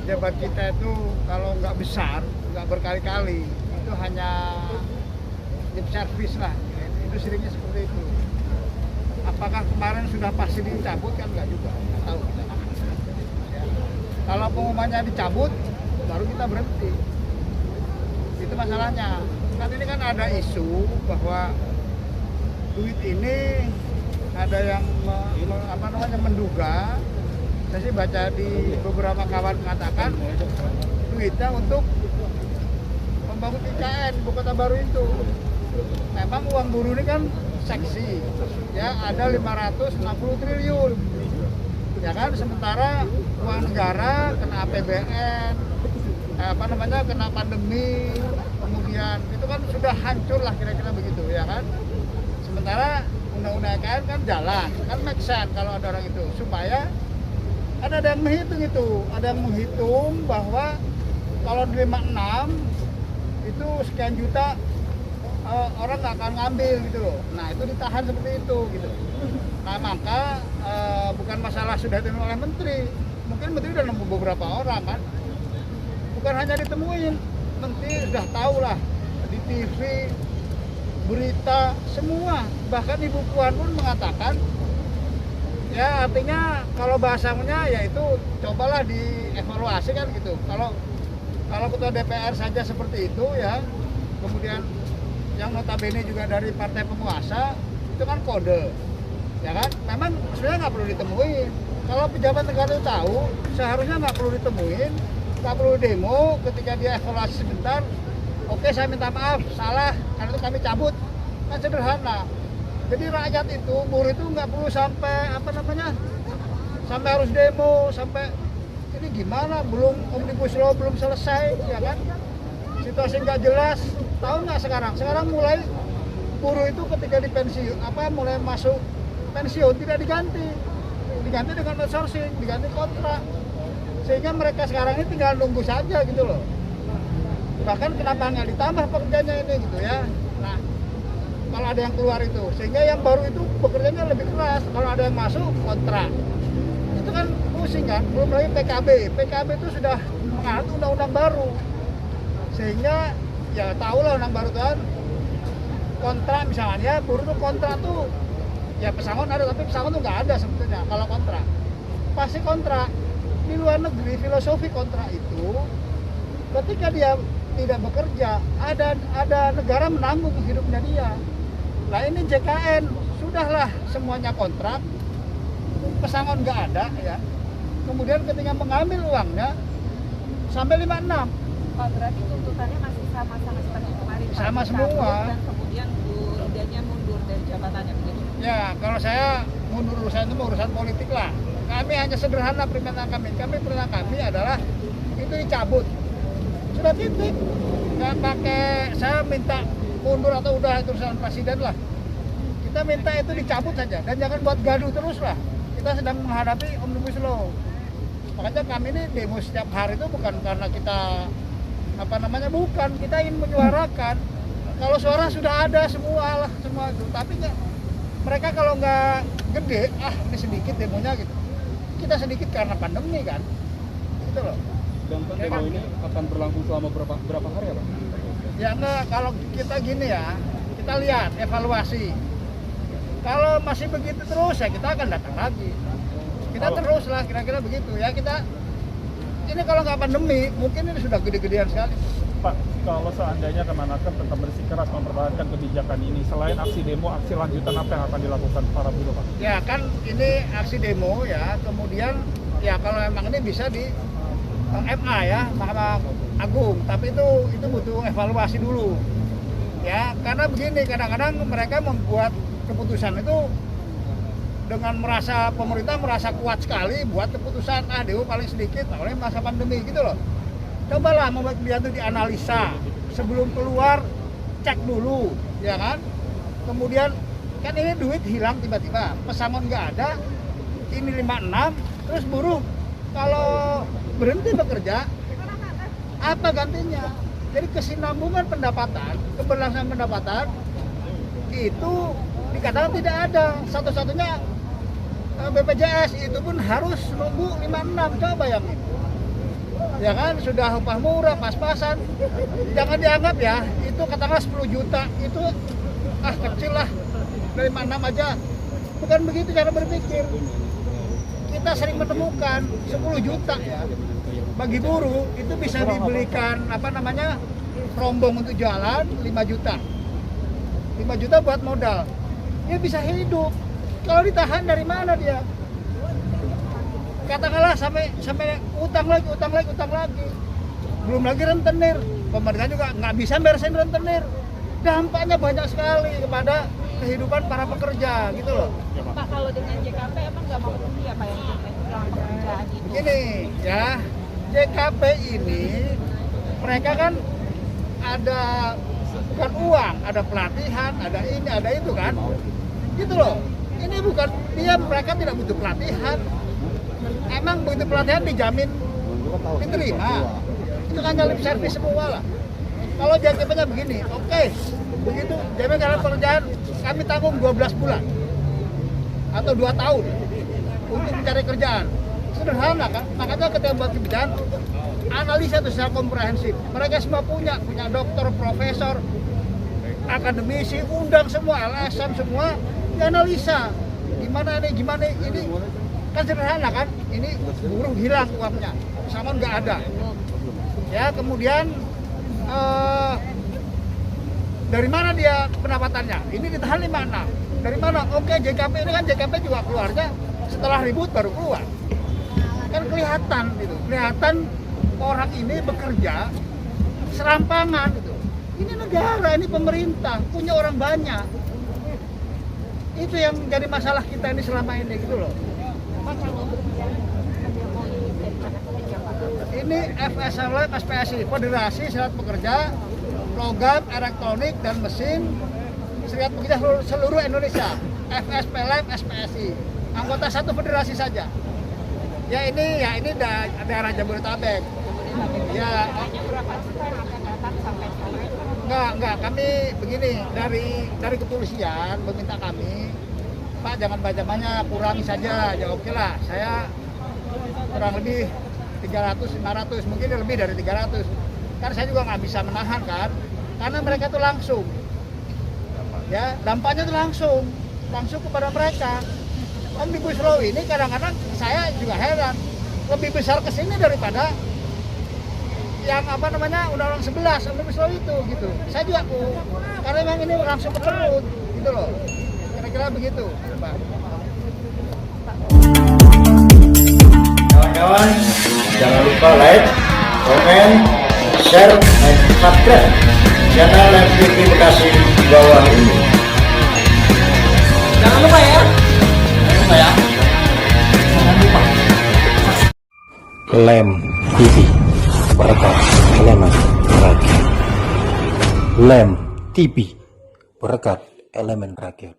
pejabat kita itu kalau nggak besar, nggak berkali-kali, itu hanya lip service lah. Itu seringnya seperti itu. Apakah kemarin sudah pasti dicabut kan nggak juga, nggak tahu kita. Ya. Kalau pengumumannya dicabut, baru kita berhenti. Itu masalahnya. Kan ini kan ada isu bahwa duit ini ada yang menduga. Saya sih baca di beberapa kawan mengatakan duitnya untuk membangun IKN ibu kota baru itu. Memang uang buruh ini kan seksi, ya ada 560 triliun, ya kan. Sementara uang negara kena APBN, kena pandemi, kemudian itu kan sudah hancur lah kira-kira begitu, ya kan. Sementara undang-undang IKN kan jalan, kan make sense kalau ada orang itu supaya ada yang menghitung itu, ada yang menghitung bahwa kalau nerima 6 itu sekian juta orang nggak akan ngambil gitu loh. Nah itu ditahan seperti itu gitu. Nah maka bukan masalah sudah ditemukan oleh menteri, mungkin menteri udah nemu beberapa orang kan. Bukan hanya ditemuin, menteri sudah tahu lah di TV, berita semua. Bahkan Ibu Puan pun mengatakan, ya artinya kalau bahasanya yaitu cobalah dievaluasi kan gitu. Kalau ketua DPR saja seperti itu ya, kemudian yang notabene juga dari partai penguasa itu kan kode, ya kan. Memang sebenarnya nggak perlu ditemuin. Kalau pejabat negara itu tahu, seharusnya nggak perlu ditemuin, nggak perlu demo. Ketika dia evaluasi sebentar, oke saya minta maaf, salah, karena itu kami cabut, kan sederhana. Jadi rakyat itu, buruh itu nggak perlu sampai sampai harus demo, sampai ini gimana, belum omnibus law belum selesai, ya kan? Situasi nggak jelas. Tahu nggak sekarang mulai buruh itu ketika di pensiun, mulai masuk pensiun tidak diganti dengan outsourcing, diganti kontrak, sehingga mereka sekarang ini tinggal nunggu saja gitu loh. Bahkan kenapa nggak ditambah pekerjanya ini gitu ya. Nah kalau ada yang keluar itu, sehingga yang baru itu bekerjanya lebih keras. Kalau ada yang masuk kontrak, itu kan pusing kan. Belum lagi PKB itu sudah mengatur undang-undang baru, sehingga ya tahu lah undang baru kan. Kontrak misalnya, buruh tuh kontrak tuh ya pesangon ada, tapi pesangon tuh nggak ada sebetulnya. Kalau kontrak pasti kontrak. Di luar negeri filosofi kontrak itu ketika dia tidak bekerja, ada negara menanggung hidupnya dia. Nah ini JKN, sudahlah semuanya kontrak, pesangon nggak ada ya. Kemudian ketika mengambil uangnya sampai 56. Pak, berarti tuntutannya masih sama seperti kemarin. Sama semua. Dan kemudian Bu Idanya mundur dari jabatannya begitu. Ya kalau saya mundur urusan itu urusan politik lah. Kami hanya sederhana permintaan kami adalah itu dicabut. Sudah titik. Nggak pakai saya minta mundur atau udah itu urusan presiden lah. Kita minta itu dicabut saja dan jangan buat gaduh terus lah. Kita sedang menghadapi omnibus law. Makanya kami ini demo setiap hari itu bukan karena kita bukan, kita ingin menyuarakan. Kalau suara sudah ada semua itu, tapi mereka kalau nggak gede, ini sedikit demonya gitu. Kita sedikit karena pandemi kan, gitu loh. Dan demo ini akan berlangsung selama berapa hari ya Pak? Ya enggak, kalau kita gini ya, kita lihat evaluasi. Kalau masih begitu terus ya kita akan datang lagi. Kita terus lah kira-kira begitu ya. Ini kalau nggak pandemi, mungkin ini sudah gede-gedean sekali. Pak, kalau seandainya Kemenaker tetap bersikeras mempertahankan kebijakan ini, selain aksi demo, aksi lanjutan apa yang akan dilakukan para buruh, Pak? Ya kan ini aksi demo ya, kemudian ya kalau memang ini bisa di MA ya, Mahkamah Agung, tapi itu butuh evaluasi dulu. Ya, karena begini, kadang-kadang mereka membuat keputusan itu dengan pemerintah merasa kuat sekali buat keputusan demo paling sedikit oleh masa pandemi gitu loh. Cobalah membuat dia itu dianalisa sebelum keluar, cek dulu ya kan. Kemudian kan ini duit hilang tiba-tiba, pesangon nggak ada, ini 56, terus buruh kalau berhenti bekerja apa gantinya? Jadi kesinambungan pendapatan, keberlangsungan pendapatan itu dikatakan tidak ada. Satu-satunya BPJS itu pun harus nunggu 56, coba bayangin. Ya kan, sudah upah murah, pas-pasan. Jangan dianggap ya, itu katakanlah 10 juta, itu kecil lah, dari mana aja. Bukan begitu cara berpikir. Kita sering menemukan 10 juta ya, bagi buruh itu bisa dibelikan rombong untuk jalan 5 juta. 5 juta buat modal. Dia bisa hidup. Kalau ditahan dari mana dia? Katakanlah sampai utang lagi. Belum lagi rentenir. Pemerintah juga nggak bisa beresin rentenir. Dampaknya banyak sekali kepada kehidupan para pekerja gitu loh. Pak, kalau dengan JKP emang nggak mau ketemu ya Pak yang kehilangan pekerjaan itu? Begini ya, JKP ini mereka kan ada bukan uang, ada pelatihan, ada ini, ada itu kan, gitu loh. Ini bukan mereka tidak butuh pelatihan. Emang begitu pelatihan dijamin diterima, itu kan lip service semua lah. Kalau JKP-nya begini, oke, begitu jamin dalam pekerjaan kami tanggung 12 bulan atau 2 tahun untuk mencari kerjaan. Sederhana kan, makanya ketika buat kebijakan analisa itu secara komprehensif. Mereka semua punya dokter, profesor, akademisi, undang semua, LSM semua, dianalisa gimana ini kan sederhana kan, ini buruh hilang uangnya, pesangon nggak ada. Ya kemudian dari mana dia pendapatannya? Ini ditahan di mana? Dari mana? Oke, JKP ini kan JKP juga keluarnya setelah ribut baru keluar. Kan kelihatan gitu, kelihatan orang ini bekerja serampangan gitu. Ini negara, ini pemerintah, punya orang banyak. Itu yang jadi masalah kita ini selama ini gitu loh. Pak, kalau berbicara demo ini dari mana saja Pak? Ini FSLM SPSI, Federasi Serikat Pekerja Logam, Elektronik dan Mesin Serikat Pekerja seluruh Indonesia. FSPLM SPSI. Anggota satu federasi saja. Ya ini daerah Jabodetabek. Ya. Hanya berapa juta yang akan datang sampai sekarang? Enggak, kami begini, dari kepolisian meminta kami, Pak jangan banyak-banyak, kurangi saja. Ya oke lah, saya kurang lebih 300, 500, mungkin lebih dari 300. Kan saya juga nggak bisa menahan kan, karena mereka tuh langsung, ya dampaknya tuh langsung kepada mereka. Omnibus Law ini kadang-kadang saya juga heran, lebih besar ke sini daripada yang Undang-Undang 11 Omnibus Law itu gitu. Saya juga karena memang ini langsung ke perut gitu loh. Kira-kira begitu, Pak. Kawan-kawan, jangan lupa like, komen, share, dan subscribe channel Lem TV Bekasi di bawah ini. Jangan lupa ya. Lem TV Berkat Elemen Rakyat. Lem TV Berkat Elemen Rakyat.